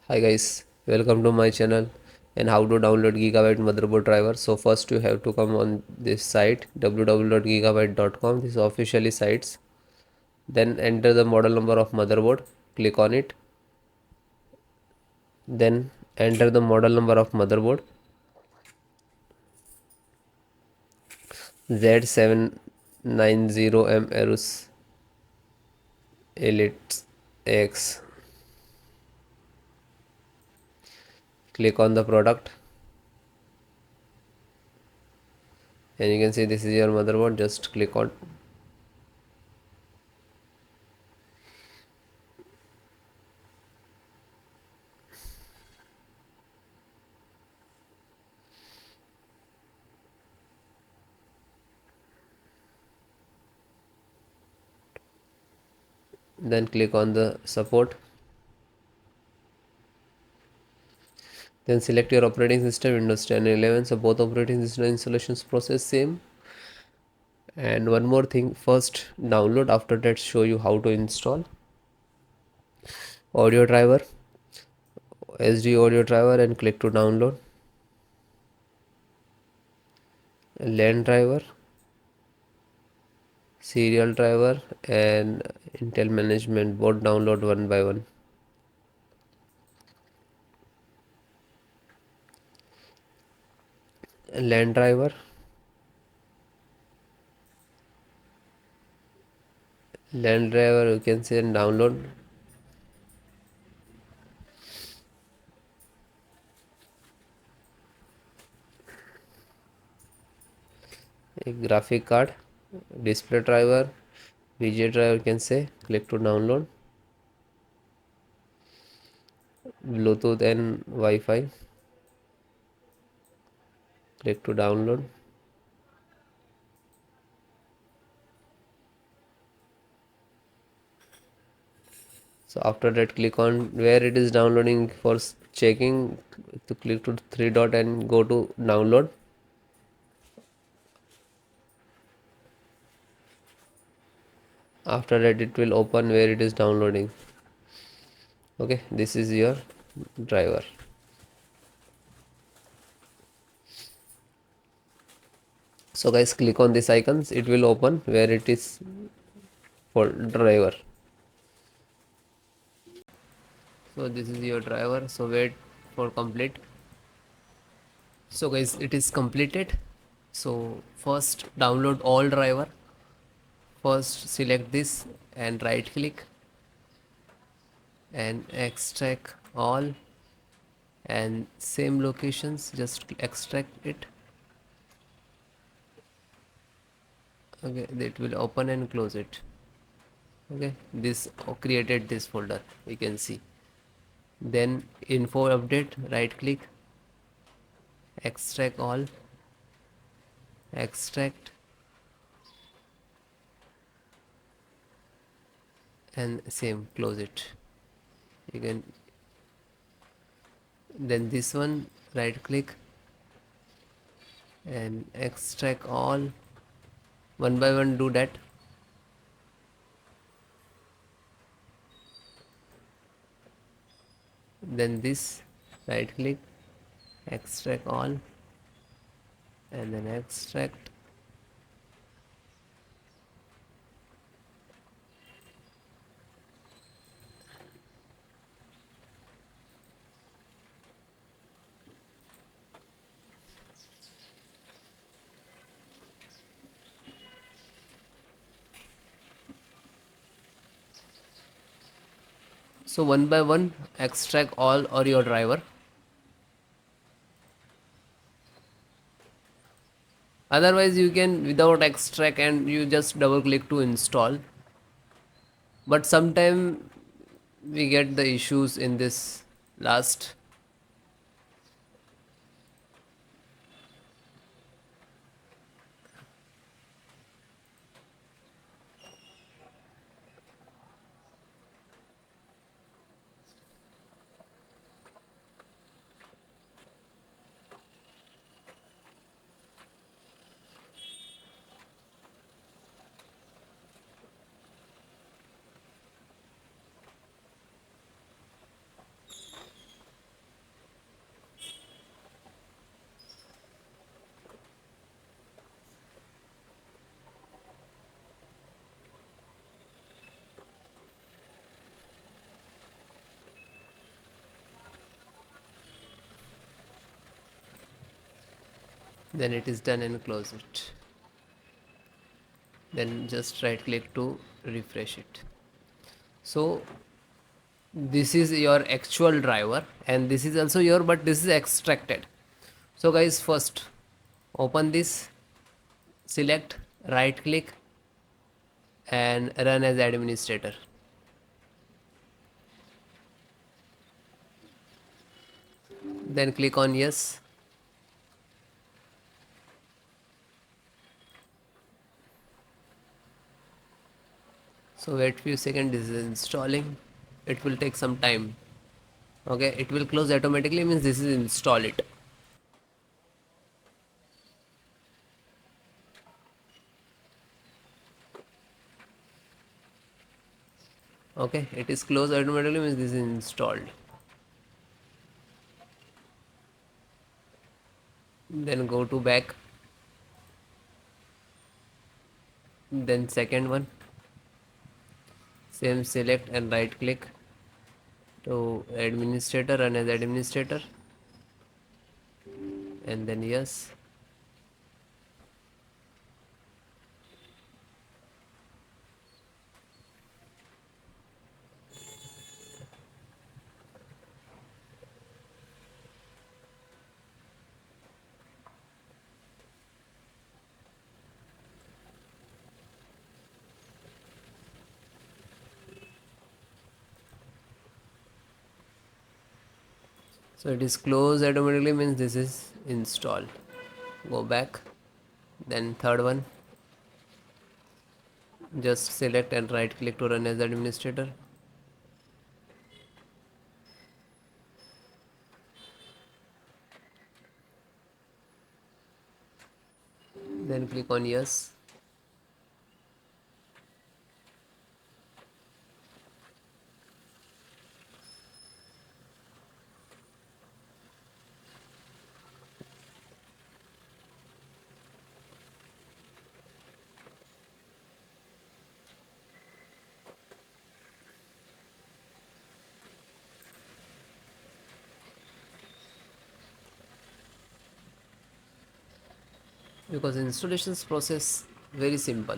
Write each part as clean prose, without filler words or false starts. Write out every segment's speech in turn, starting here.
Hi guys, welcome to my channel and how to download Gigabyte motherboard driver. So first you have to come on this site www.gigabyte.com. This is officially sites. Then enter the model number of motherboard. Click on it. Then enter the model number of motherboard Z790M AORUS Elite X. Click on the product and you can see this is your motherboard. Just click on. Then click on the support. Then select your operating system Windows 10 and 11. So both operating system installations process same. And one more thing, first download, after that show you how to install audio driver, SD audio driver, and click to download. LAN driver, serial driver, and Intel management board, download one by one. LAN driver, you can say and download. A graphic card, display driver, VGA driver, you can say, click to download. Bluetooth and Wi-Fi, click to download. So after that click on where it is downloading for checking, to click to three dot and go to download. After that it will open where it is downloading. Okay, this is your driver. So guys, click on this icons, it will open where it is for driver. So this is your driver, so wait for complete. So guys, it is completed. So first download all driver. First select this and right click and extract all, and same locations just extract it. Okay, it will open and close it. Okay, this created this folder, you can see. Then info update, right click, extract all, extract, and same close it. You can, then this one right click and extract all, one by one do that. Then this right click, extract all, and then extract. So one by one extract all or your driver. Otherwise you can without extract and you just double click to install. But sometime we get the issues in this last. then it is done and close it. Then just right click to refresh it. So this is your actual driver and this is also your, but this is extracted. So guys, first open this, select, right click and run as administrator. Then click on yes. So wait few seconds, this is installing. It will take some time. Okay, it will close automatically, means this is install it. Okay, it is closed automatically, means this is installed. Then go to back, then second one, same, select and right click to administrator, run as administrator, and then yes. So it is closed automatically, means this is installed. Go back, then third one, just select and right click to run as administrator. Then click on yes. Because installations process very simple.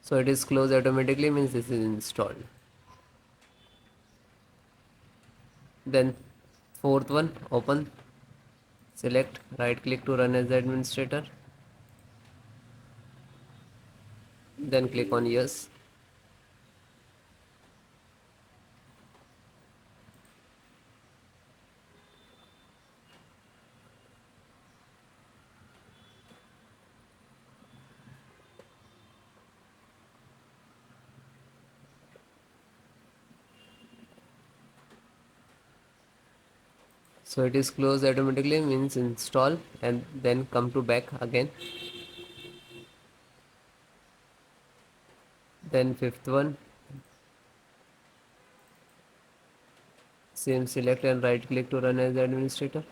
So it is closed automatically, means this is installed. Then fourth one, open, select, right click to run as administrator, then click on yes. So it is closed automatically, means install, and then come to back again. Then fifth one, same, select and right click to run as administrator,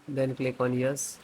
then click on yes.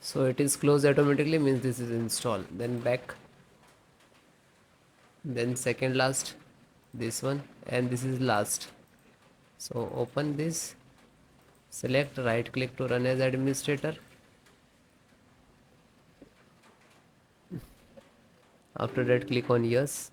So it is closed automatically, means this is installed. Then back, then second last, this one, and this is last. So open this, select, right click to run as administrator. After that, click on yes.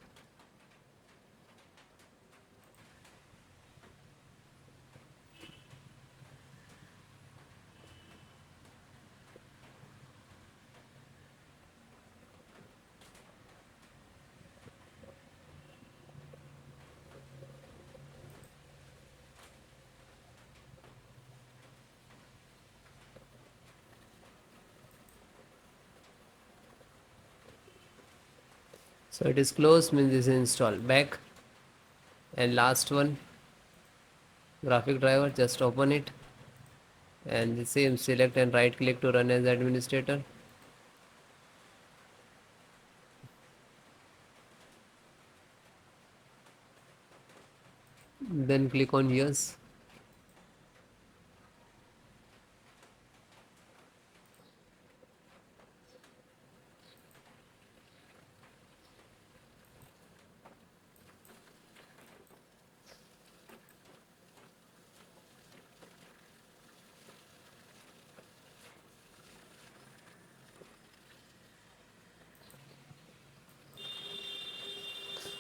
So it is closed, means this is installed. Back, and last one, graphic driver, just open it, and the same, select and right click to run as administrator. Then click on yes.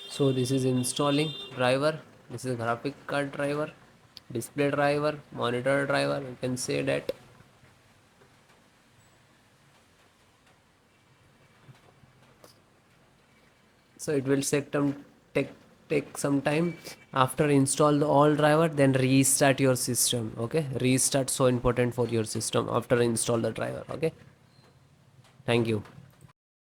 So this is installing driver. This is graphic card driver, display driver, monitor driver, you can say that. So it will take take some time. After install the all driver, then restart your system. Okay, restart so important for your system after install the driver. Okay, thank you.